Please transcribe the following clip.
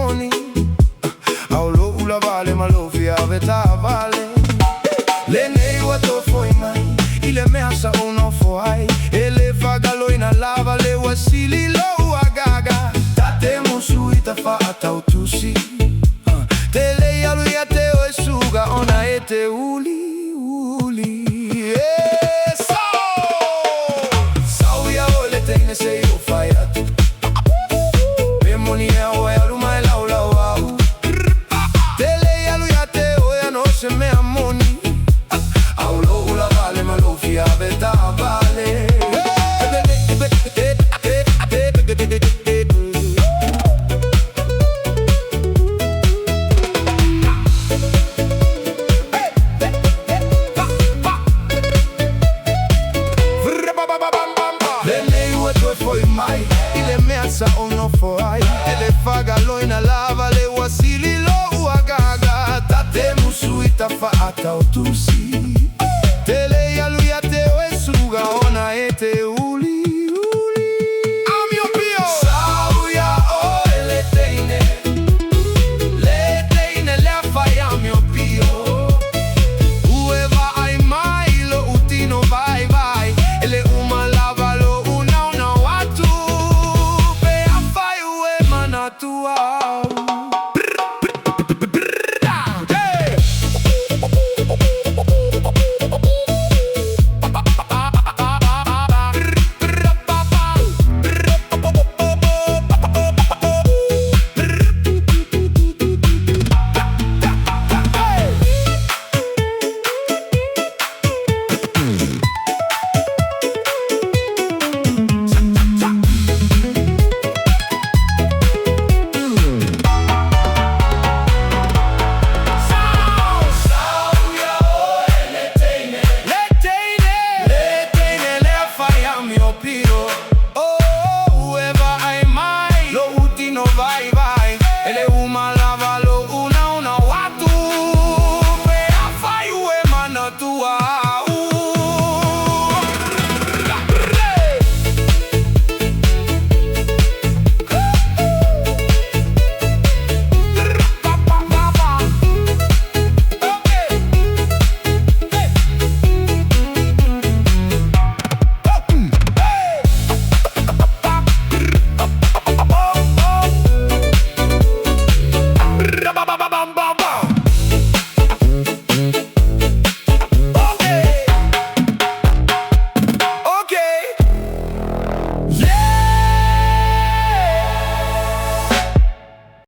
moni au lo ula vale ma lo via veta vale le nei wato foi mai ile me asa uno foi ele fagalo ina lava le wasili lo agaga tatemo suita fa atautusi tele yalu ya te o suga ona ete uli Sa uno foi ele fagalo ina lava le wasili lo uagaga tatemu suita fa atautusi tele yalu ya te oesuga ona ete uli amio pio sauya o ele teine le fai amio pio ueva ai mai lo utino vai ele uma lava lo una watu tua